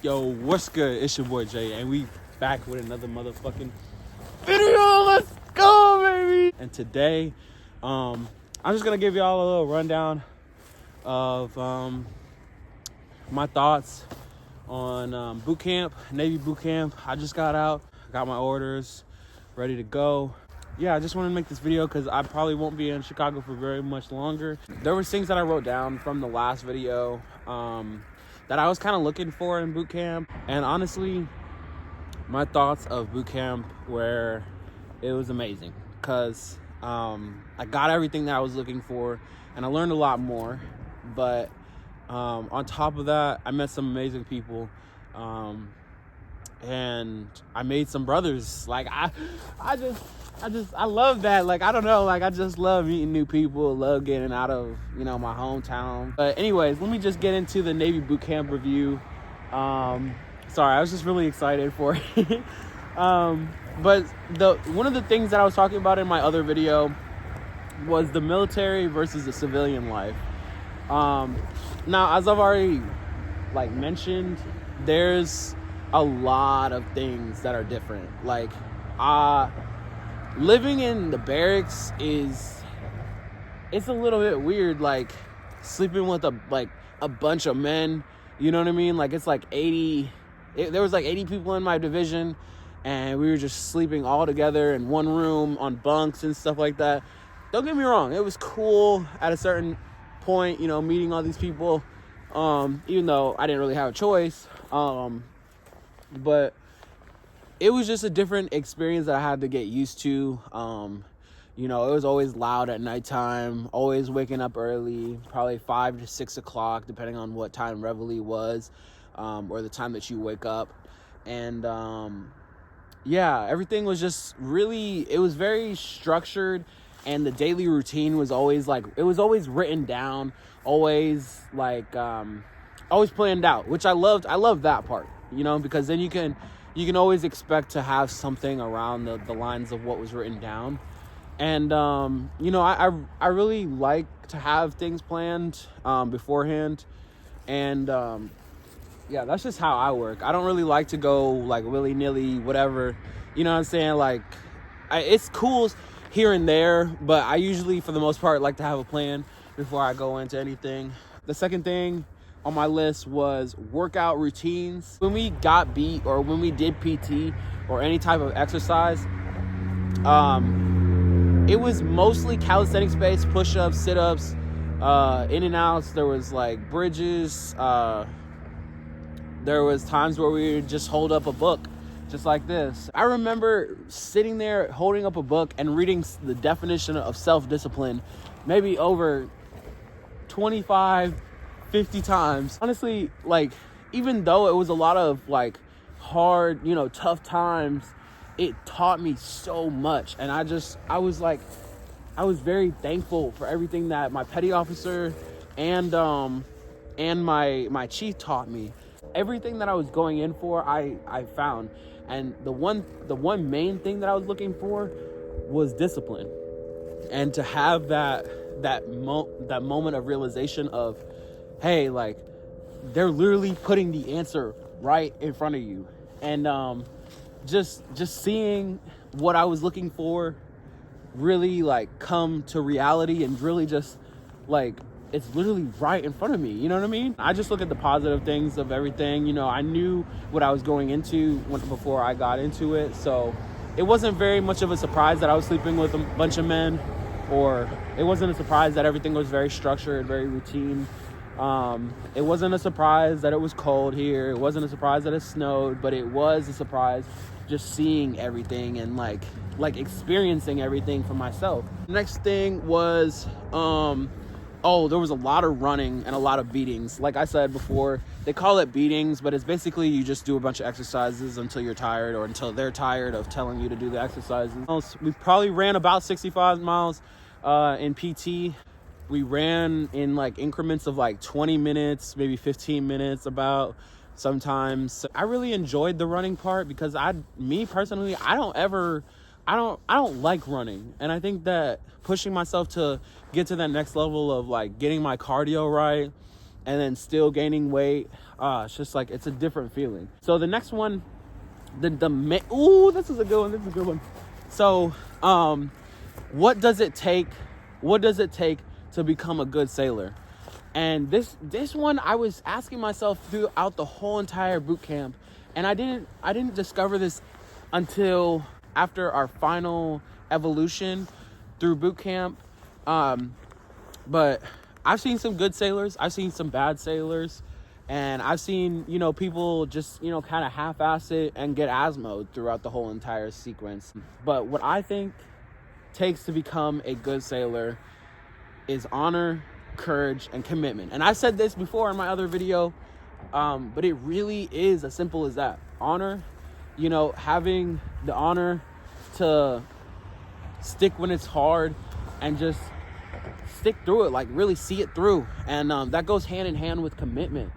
Yo, what's good? It's your boy Jay, and we back with another motherfucking video. Let's go, baby! And today, I'm just gonna give y'all a little rundown of my thoughts on boot camp, Navy boot camp. I just got out, got my orders, ready to go. Yeah, I just wanted to make this video because I probably won't be in Chicago for very much longer. There were things that I wrote down from the last video that I was kind of looking for in boot camp. And honestly, my thoughts of boot camp were, it was amazing because I got everything that I was looking for and I learned a lot more. But on top of that, I met some amazing people. And I made some brothers. Like I love that. Like, I don't know, like I just love meeting new people, love getting out of, my hometown. But anyways, let me just get into the Navy boot camp review. Sorry, I was just really excited for it. But one of the things that I was talking about in my other video was the military versus the civilian life. Now, as I've already mentioned, there's a lot of things that are different. Like, living in the barracks it's a little bit weird, like sleeping with a bunch of men, you know what I mean? Like, it's like 80, there was like 80 people in my division, and we were just sleeping all together in one room on bunks and stuff like that. Don't get me wrong, it was cool at a certain point, meeting all these people, even though I didn't really have a choice. But it was just a different experience that I had to get used to. It was always loud at nighttime, always waking up early, probably 5 to 6 o'clock, depending on what time Reveille was, or the time that you wake up. And everything was just it was very structured, and the daily routine was always it was always written down, always always planned out, which I loved. I loved that part, because then you can always expect to have something around the lines of what was written down. And I really like to have things planned beforehand. And that's just how I work. I don't really like to go willy-nilly, whatever, you know what I'm saying? It's cool here and there, but I usually, for the most part, like to have a plan before I go into anything. The second thing on my list was workout routines. When we got beat, or when we did PT or any type of exercise, it was mostly calisthenics based, push-ups, sit-ups, in and outs. There was bridges. There was times where we would just hold up a book just like this. I remember sitting there holding up a book and reading the definition of self-discipline maybe over 25, 50 times. Honestly, even though it was a lot of hard, tough times, it taught me so much. And I was very thankful for everything that my petty officer and my chief taught me. Everything that I was going in for, I found. And the one main thing that I was looking for was discipline. And to have that moment of realization of, hey, they're literally putting the answer right in front of you. And just seeing what I was looking for really come to reality, and really just it's literally right in front of me, you know what I mean? I just look at the positive things of everything. I knew what I was going into before I got into it, so it wasn't very much of a surprise that I was sleeping with a bunch of men, or it wasn't a surprise that everything was very structured, very routine. It wasn't a surprise that it was cold here. It wasn't a surprise that it snowed, but it was a surprise just seeing everything and experiencing everything for myself. Next thing was, there was a lot of running and a lot of beatings. Like I said before, they call it beatings, but it's basically you just do a bunch of exercises until you're tired, or until they're tired of telling you to do the exercises. We probably ran about 65 miles in PT. We ran in increments of 20 minutes, maybe 15 minutes about sometimes. I really enjoyed the running part because me personally, I don't like running. And I think that pushing myself to get to that next level of getting my cardio right, and then still gaining weight. It's just like, it's a different feeling. So the next one, this is a good one. So, what does it take to become a good sailor? And this one, I was asking myself throughout the whole entire boot camp, and I didn't discover this until after our final evolution through boot camp. But I've seen some good sailors, I've seen some bad sailors, and I've seen, people just, kind of half-ass it and get asthma throughout the whole entire sequence. But what I think takes to become a good sailor is honor, courage, and commitment. And I said this before in my other video, but it really is as simple as that. Honor, having the honor to stick when it's hard and just stick through it, like really see it through. And that goes hand in hand with commitment.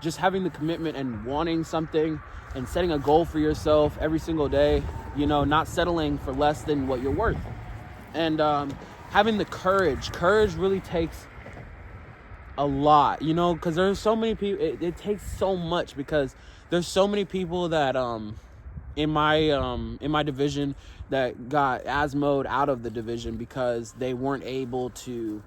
Just having the commitment and wanting something and setting a goal for yourself every single day, not settling for less than what you're worth. And having the courage really takes a lot, because there's so many people. It takes so much, because there's so many people that in my division that got asthmaed out of the division because they weren't able to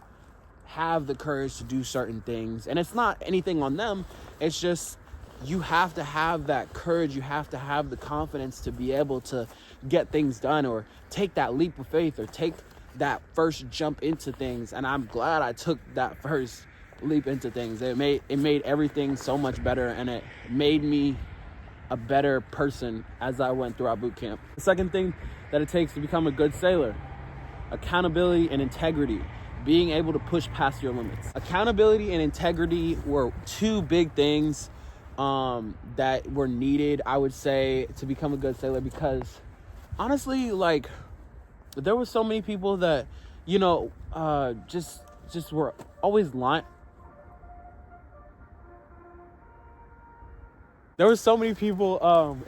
have the courage to do certain things. And it's not anything on them, it's just you have to have that courage, you have to have the confidence to be able to get things done, or take that leap of faith, or take that first jump into things. And I'm glad I took that first leap into things. It made everything so much better, and it made me a better person as I went throughout boot camp. The second thing that it takes to become a good sailor: accountability and integrity. Being able to push past your limits. Accountability and integrity were two big things that were needed, I would say, to become a good sailor, because honestly, like, there were so many people that, just were always lying. There were so many people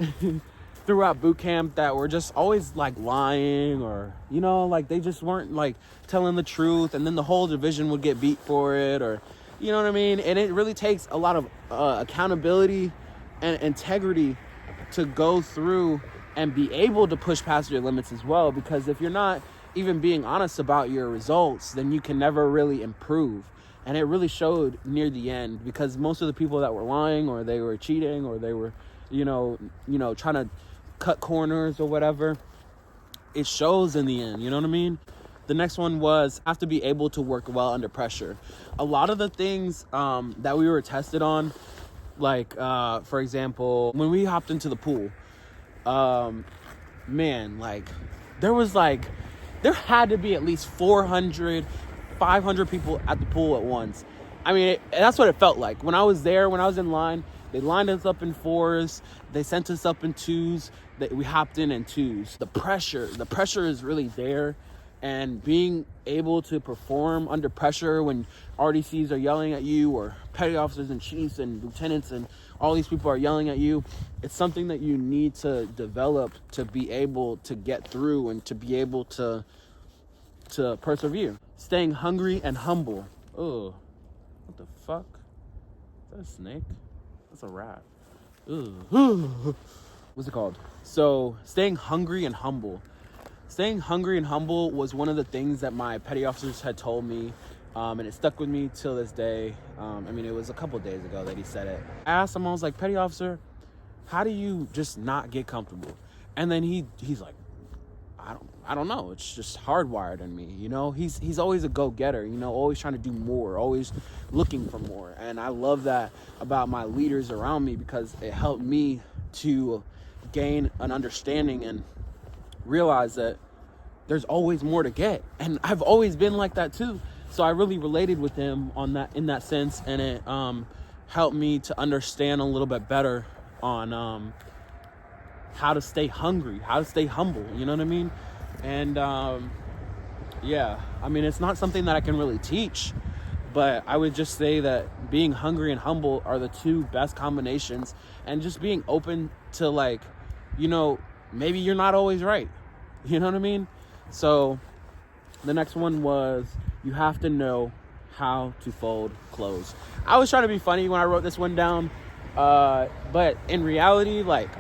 throughout boot camp that were just always like lying, or like they just weren't like telling the truth, and then the whole division would get beat for it, or you know what I mean. And it really takes a lot of accountability and integrity to go through and be able to push past your limits as well, because if you're not even being honest about your results, then you can never really improve. And it really showed near the end, because most of the people that were lying, or they were cheating, or they were trying to cut corners or whatever, it shows in the end, you know what I mean? The next one was have to be able to work well under pressure. A lot of the things that we were tested on, like for example, when we hopped into the pool, there had to be at least 400, 500 people at the pool at once. I mean, that's what it felt like. When I was there, when I was in line, they lined us up in 4s, they sent us up in 2s, we hopped in 2s. The pressure is really there, and being able to perform under pressure when RDCs are yelling at you, or petty officers and chiefs and lieutenants and all these people are yelling at you, it's something that you need to develop to be able to get through and to be able to persevere. Staying hungry and humble. Oh, what the fuck? Is that a snake? That's a rat. Ugh. What's it called? So, staying hungry and humble. Staying hungry and humble was one of the things that my petty officers had told me, and it stuck with me till this day. It was a couple days ago that he said it. I asked him, I was like, petty officer, how do you just not get comfortable? And then he's like, I don't know. It's just hardwired in me, He's always a go-getter, always trying to do more, always looking for more. And I love that about my leaders around me, because it helped me to gain an understanding and realize that there's always more to get. And I've always been like that too. So I really related with him in that sense, and it helped me to understand a little bit better on how to stay hungry, how to stay humble, you know what I mean? And it's not something that I can really teach, but I would just say that being hungry and humble are the two best combinations, and just being open to, like, maybe you're not always right, you know what I mean? So the next one was, you have to know how to fold clothes. I was trying to be funny when I wrote this one down, but in reality, like,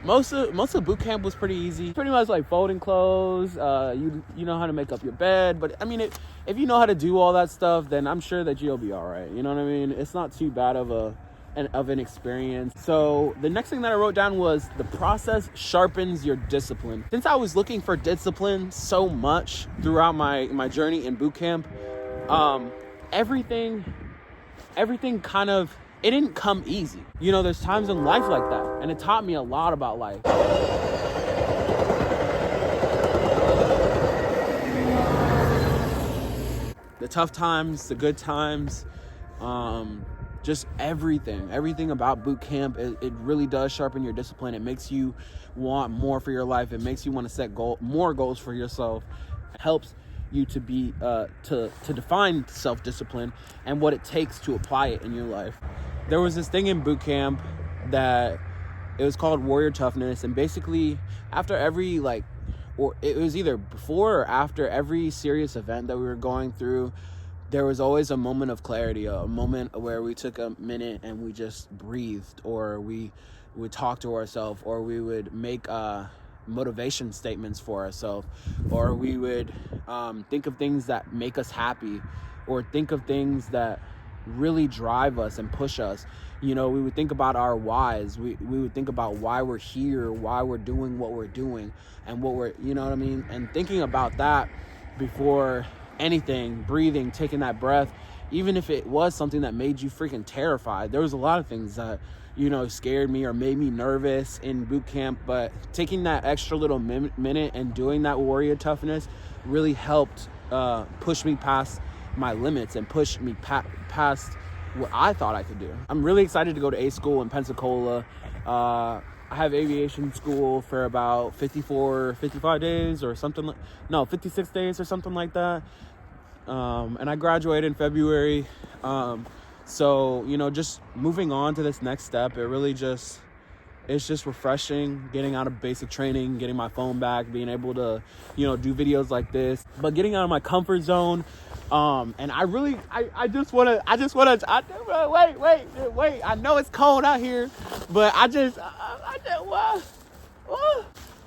most of boot camp was pretty easy. Pretty much like folding clothes. You know how to make up your bed, but I mean, if you know how to do all that stuff, then I'm sure that you'll be all right. You know what I mean? It's not too bad of an experience. So the next thing that I wrote down was the process sharpens your discipline. Since I was looking for discipline so much throughout my journey in boot camp, everything kind of, it didn't come easy. You know, there's times in life like that, and it taught me a lot about life. The tough times, the good times, just everything about boot camp, it really does sharpen your discipline. It makes you want more for your life. It makes you want to set more goals for yourself. It helps you to be to define self-discipline and what it takes to apply it in your life. There was this thing in boot camp that it was called warrior toughness, and basically after every or it was either before or after every serious event that we were going through, there was always a moment of clarity, a moment where we took a minute and we just breathed, or we would talk to ourselves, or we would make motivation statements for ourselves, or we would think of things that make us happy, or think of things that really drive us and push us. You know, we would think about our whys. We would think about why we're here, why we're doing what we're doing, and what we're, you know what I mean? And thinking about that before anything, breathing, taking that breath, even if it was something that made you freaking terrified. There was a lot of things that, you know, scared me or made me nervous in boot camp, but taking that extra little minute and doing that warrior toughness really helped push me past my limits and push me past what I thought I could do. I'm really excited to go to A school in Pensacola. I have aviation school for about 55 days or something, 56 days or something like that. And I graduated in February. So, you know, just moving on to this next step, it's just refreshing, getting out of basic training, getting my phone back, being able to, you know, do videos like this, but getting out of my comfort zone. And I just want to, wait, I know it's cold out here, but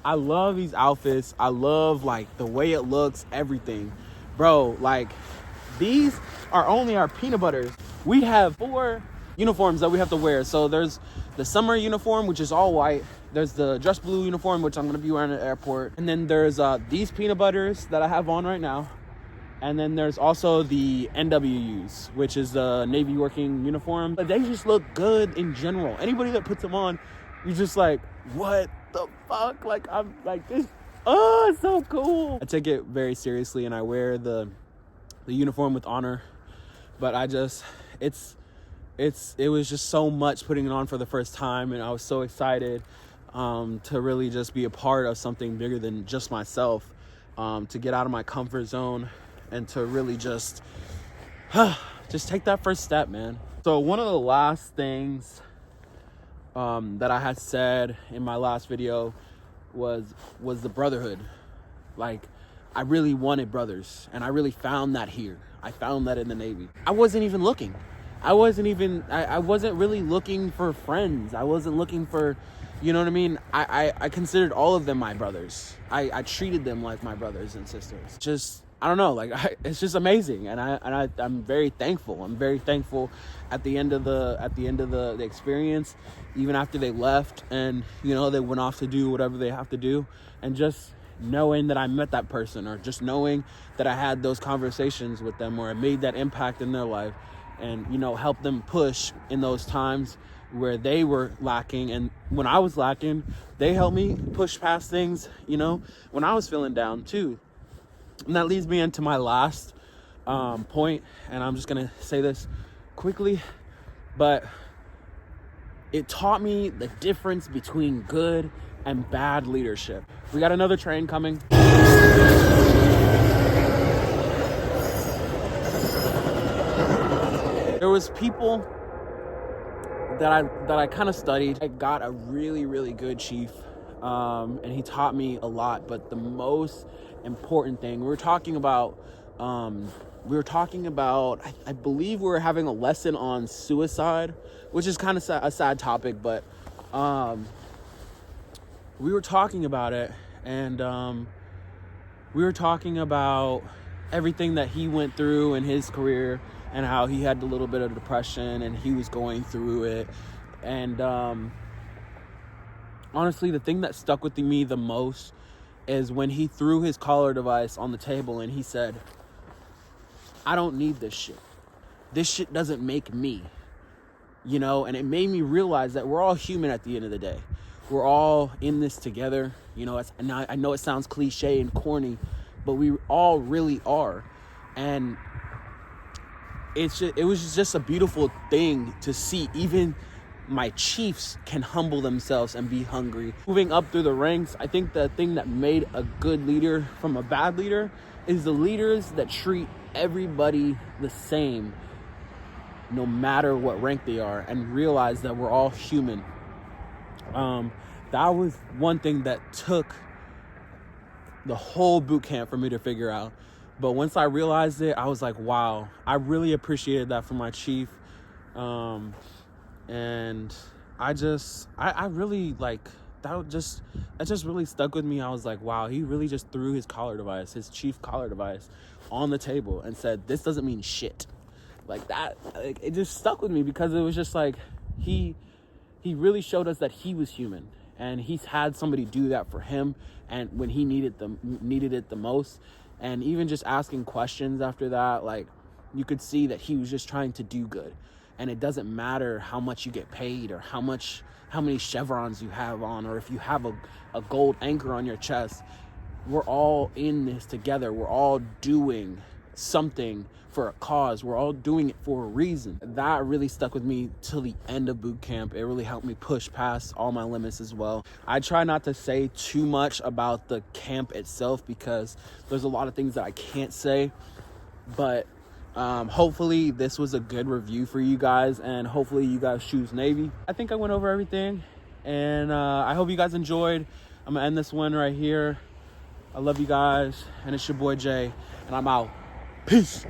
I love these outfits. I love, like, the way it looks, everything. Bro, like, these are only our peanut butters. We have 4 uniforms that we have to wear. So there's the summer uniform, which is all white. There's the dress blue uniform, which I'm going to be wearing at the airport. And then there's these peanut butters that I have on right now. And then there's also the NWUs, which is the Navy working uniform. But they just look good in general. Anybody that puts them on, you're just like, what the fuck? Like, I'm like, this, oh, it's so cool. I take it very seriously, and I wear the uniform with honor. But it was just so much putting it on for the first time, and I was so excited to really just be a part of something bigger than just myself, to get out of my comfort zone and to really just take that first step, man. So one of the last things that I had said in my last video was the brotherhood. Like, I really wanted brothers, and I really found that here. I found that in the Navy. I wasn't even looking. I wasn't really looking for friends. I wasn't looking for, you know what I mean? I considered all of them my brothers. I treated them like my brothers and sisters. Just, I don't know, like, it's just amazing. And I'm very thankful. I'm very thankful at the end of the experience, even after they left and, you know, they went off to do whatever they have to do, and just knowing that I met that person, or just knowing that I had those conversations with them, or I made that impact in their life, and, you know, help them push in those times where they were lacking. And when I was lacking, they helped me push past things, you know, when I was feeling down too. And that leads me into my last point, and I'm just gonna say this quickly, but it taught me the difference between good and bad leadership. We got another train coming. There was people that I kind of studied. I got a really, really good chief, and he taught me a lot. But the most important thing, we're talking about we were talking about, I believe we were having a lesson on suicide, which is kind of a sad topic, but we were talking about it, and we were talking about everything that he went through in his career and how he had a little bit of depression and he was going through it. And honestly, the thing that stuck with me the most is when he threw his collar device on the table and he said, I don't need this shit. This shit doesn't make me, you know? And it made me realize that we're all human at the end of the day. We're all in this together. You know, I know it sounds cliche and corny, but we all really are. And it was just a beautiful thing to see. Even my Chiefs can humble themselves and be hungry. Moving up through the ranks, I think the thing that made a good leader from a bad leader is the leaders that treat everybody the same, no matter what rank they are, and realize that we're all human. That was one thing that took the whole boot camp for me to figure out. But once I realized it, I was like, wow, I really appreciated that from my chief. And I really like, that just really stuck with me. I was like, wow, he really just threw his chief collar device on the table and said, this doesn't mean shit. Like that, like, it just stuck with me because it was just like, he really showed us that he was human, and he's had somebody do that for him, and when he needed it the most. And even just asking questions after that, like, you could see that he was just trying to do good. And it doesn't matter how much you get paid or how many chevrons you have on, or if you have a gold anchor on your chest. We're all in this together. We're all doing something for a cause. We're all doing it for a reason. That really stuck with me till the end of boot camp. It really helped me push past all my limits as well. I try not to say too much about the camp itself because there's a lot of things that I can't say, but hopefully this was a good review for you guys, and hopefully you guys choose Navy. I think I went over everything, and I hope you guys enjoyed. I'm gonna end this one right here. I love you guys, and it's your boy Jay, and I'm out. Peace.